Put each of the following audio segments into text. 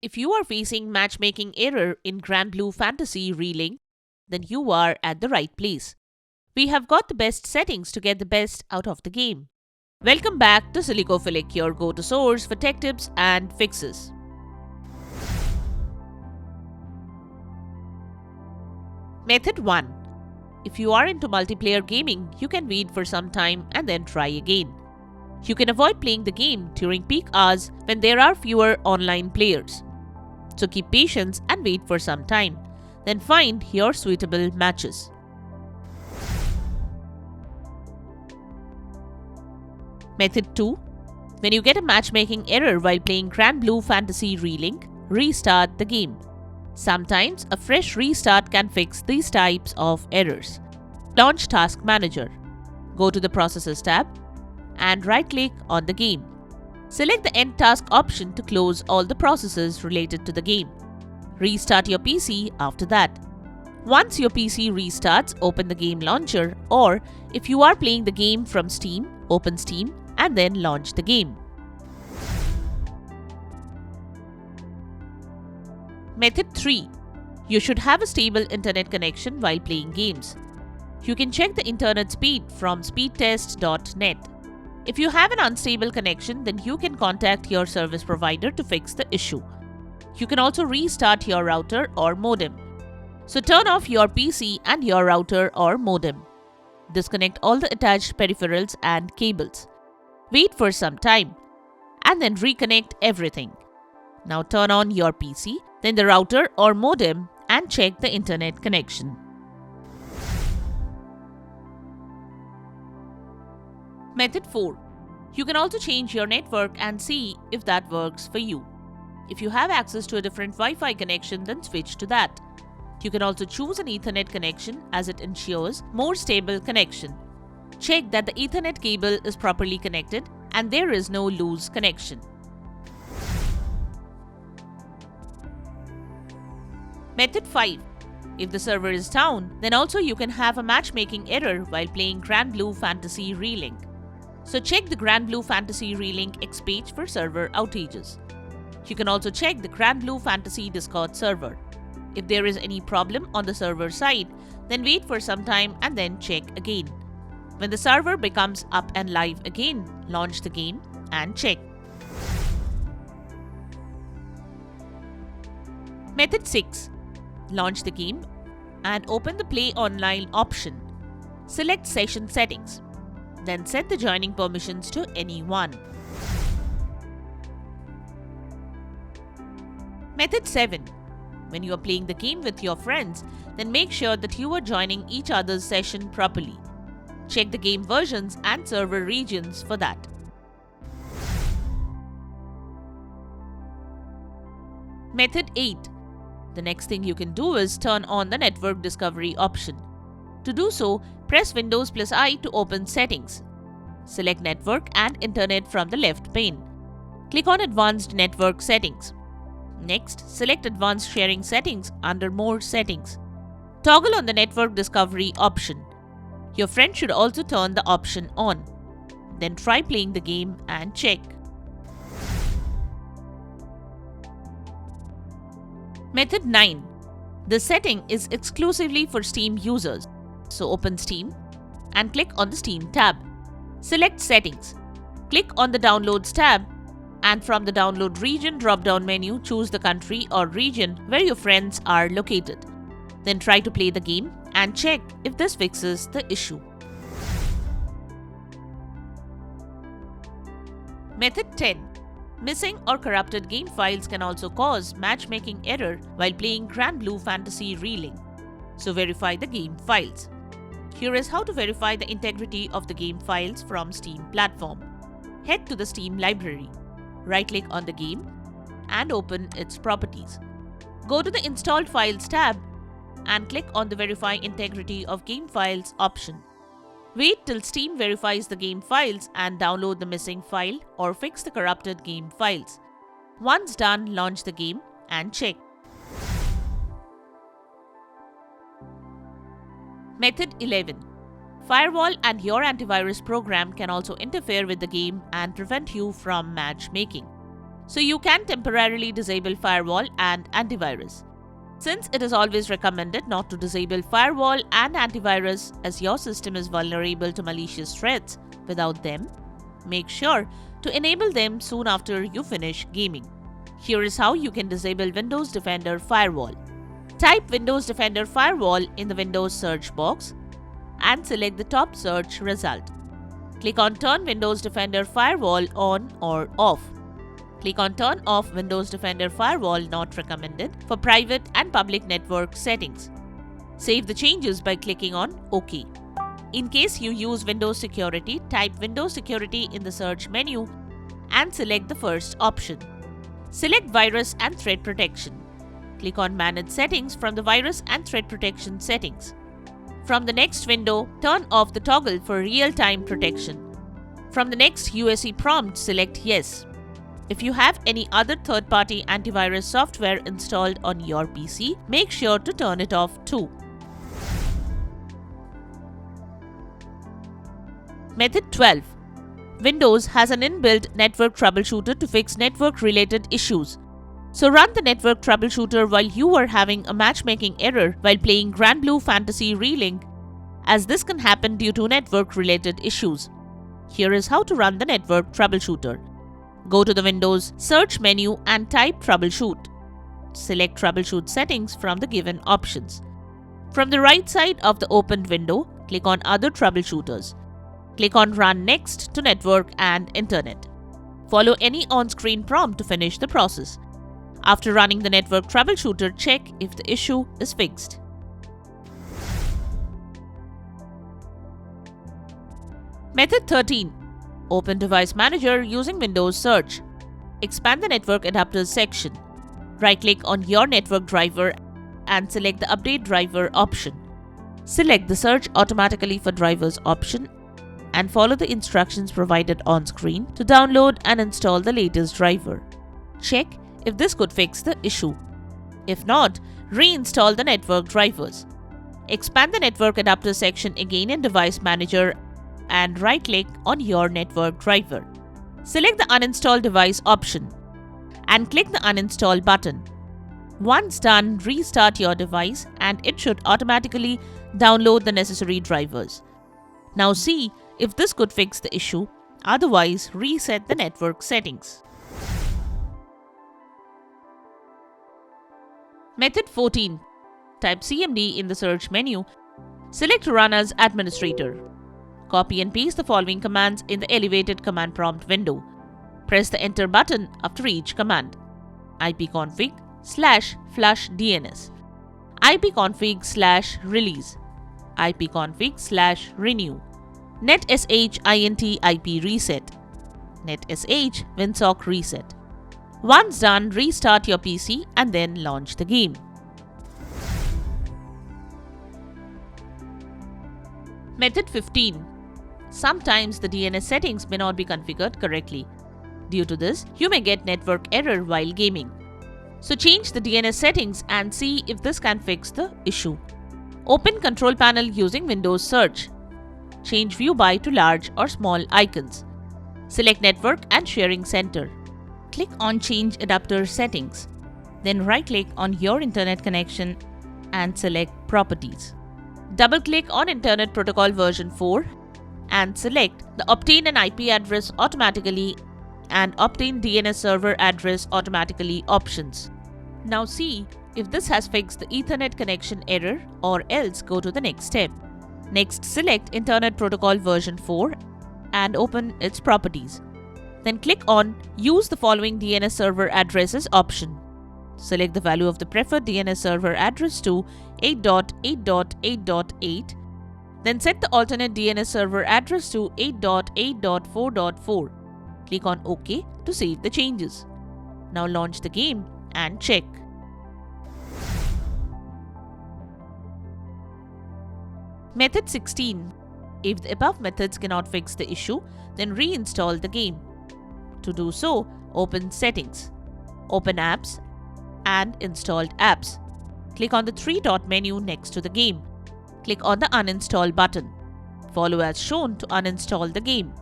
If you are facing matchmaking error in GRANBLUE Fantasy RELINK, then you are at the right place. We have got the best settings to get the best out of the game. Welcome back to Silicophilic, your go-to source for tech tips and fixes. Method 1. If you are into multiplayer gaming, you can wait for some time and then try again. You can avoid playing the game during peak hours when there are fewer online players. So keep patience and wait for some time. Then find your suitable matches. Method 2. When you get a matchmaking error while playing GRANBLUE Fantasy RELINK, restart the game. Sometimes a fresh restart can fix these types of errors. Launch Task Manager. Go to the Processes tab and right-click on the game. Select the End Task option to close all the processes related to the game. Restart your PC after that. Once your PC restarts, open the game launcher, or if you are playing the game from Steam, open Steam and then launch the game. Method 3. You should have a stable internet connection while playing games. You can check the internet speed from speedtest.net. If you have an unstable connection, then you can contact your service provider to fix the issue. You can also restart your router or modem. So turn off your PC and your router or modem. Disconnect all the attached peripherals and cables. Wait for some time and then reconnect everything. Now turn on your PC, then the router or modem and check the internet connection. Method 4. You can also change your network and see if that works for you. If you have access to a different Wi-Fi connection, then switch to that. You can also choose an Ethernet connection as it ensures more stable connection. Check that the Ethernet cable is properly connected and there is no loose connection. Method 5. If the server is down, then also you can have a matchmaking error while playing GRANBLUE Fantasy RELINK. So check the GRANBLUE Fantasy RELINK X page for server outages. You can also check the GRANBLUE Fantasy Discord server. If there is any problem on the server side, then wait for some time and then check again. When the server becomes up and live again, launch the game and check. Method 6. Launch the game and open the Play Online option. Select Session Settings. Then set the joining permissions to anyone. Method 7. When you are playing the game with your friends, then make sure that you are joining each other's session properly. Check the game versions and server regions for that. Method 8. The next thing you can do is turn on the network discovery option. To do so, press Windows plus I to open Settings. Select Network and Internet from the left pane. Click on Advanced Network Settings. Next, select Advanced Sharing Settings under More Settings. Toggle on the Network Discovery option. Your friend should also turn the option on. Then try playing the game and check. Method 9. This setting is exclusively for Steam users. So open Steam and click on the Steam tab. Select Settings. Click on the Downloads tab and from the Download Region drop-down menu, choose the country or region where your friends are located. Then try to play the game and check if this fixes the issue. Method 10. Missing or corrupted game files can also cause matchmaking error while playing GRANBLUE Fantasy RELINK. So verify the game files. Here is how to verify the integrity of the game files from Steam platform. Head to the Steam library. Right-click on the game and open its properties. Go to the Installed Files tab and click on the Verify Integrity of Game Files option. Wait till Steam verifies the game files and download the missing file or fix the corrupted game files. Once done, launch the game and check. Method 11. Firewall and your antivirus program can also interfere with the game and prevent you from matchmaking. So you can temporarily disable firewall and antivirus. Since it is always recommended not to disable firewall and antivirus as your system is vulnerable to malicious threats without them, make sure to enable them soon after you finish gaming. Here is how you can disable Windows Defender Firewall. Type Windows Defender Firewall in the Windows search box and select the top search result. Click on Turn Windows Defender Firewall on or off. Click on Turn off Windows Defender Firewall not recommended for private and public network settings. Save the changes by clicking on OK. In case you use Windows Security, type Windows Security in the search menu and select the first option. Select Virus and Threat Protection. Click on Manage Settings from the Virus and Threat Protection settings. From the next window, turn off the toggle for real-time protection. From the next USE prompt, select Yes. If you have any other third-party antivirus software installed on your PC, make sure to turn it off too. Method 12. Windows has an inbuilt network troubleshooter to fix network-related issues. So run the network troubleshooter while you are having a matchmaking error while playing GRANBLUE Fantasy RELINK, as this can happen due to network-related issues. Here is how to run the network troubleshooter. Go to the Windows search menu and type Troubleshoot. Select Troubleshoot settings from the given options. From the right side of the opened window, click on Other Troubleshooters. Click on Run Next to Network and Internet. Follow any on-screen prompt to finish the process. After running the network troubleshooter, check if the issue is fixed. Method 13. Open Device Manager using Windows Search. Expand the Network Adapters section. Right-click on your network driver and select the Update Driver option. Select the Search Automatically for Drivers option and follow the instructions provided on screen to download and install the latest driver. Check if this could fix the issue. If not, reinstall the network drivers. Expand the Network Adapter section again in Device Manager and right-click on your network driver. Select the Uninstall Device option and click the Uninstall button. Once done, restart your device and it should automatically download the necessary drivers. Now see if this could fix the issue, otherwise reset the network settings. Method 14. Type CMD in the search menu. Select Run as Administrator. Copy and paste the following commands in the elevated command prompt window. Press the Enter button after each command. ipconfig/flush DNS, ipconfig/release, ipconfig/renew, netsh int IP reset, netsh winsock reset. Once done, restart your PC and then launch the game. Method 15. Sometimes the DNS settings may not be configured correctly. Due to this, you may get network error while gaming. So change the DNS settings and see if this can fix the issue. Open Control Panel using Windows Search. Change View by to large or small icons. Select Network and Sharing Center. Click on Change Adapter Settings. Then right-click on your internet connection and select Properties. Double-click on Internet Protocol version 4 and select the Obtain an IP address automatically and Obtain DNS server address automatically options. Now see if this has fixed the Ethernet connection error, or else go to the next step. Next, select Internet Protocol version 4 and open its properties. Then click on Use the following DNS server addresses option. Select the value of the preferred DNS server address to 8.8.8.8. Then set the alternate DNS server address to 8.8.4.4. Click on OK to save the changes. Now launch the game and check. Method 16. If the above methods cannot fix the issue, then reinstall the game. To do so, open Settings, open Apps and Installed Apps. Click on the three-dot menu next to the game. Click on the Uninstall button. Follow as shown to uninstall the game.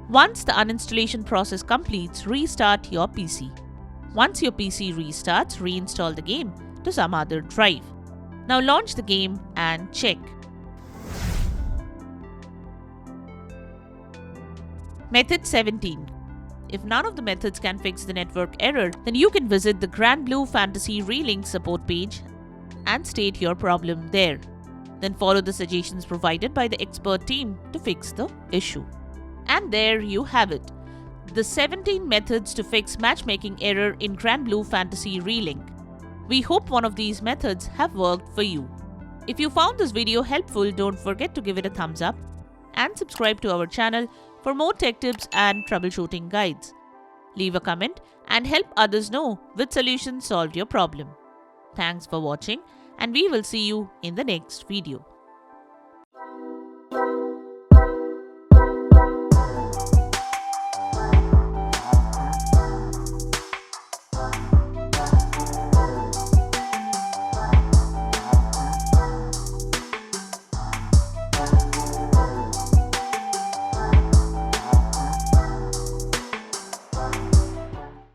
Once the uninstallation process completes, restart your PC. Once your PC restarts, reinstall the game to some other drive. Now launch the game and check. Method 17. If none of the methods can fix the network error, then you can visit the GRANBLUE Fantasy RELINK support page and state your problem there. Then follow the suggestions provided by the expert team to fix the issue. And there you have it, the 17 methods to fix matchmaking error in GRANBLUE Fantasy RELINK. We hope one of these methods have worked for you. If you found this video helpful, don't forget to give it a thumbs up and subscribe to our channel for more tech tips and troubleshooting guides. Leave a comment and help others know which solution solved your problem. Thanks for watching, and we will see you in the next video.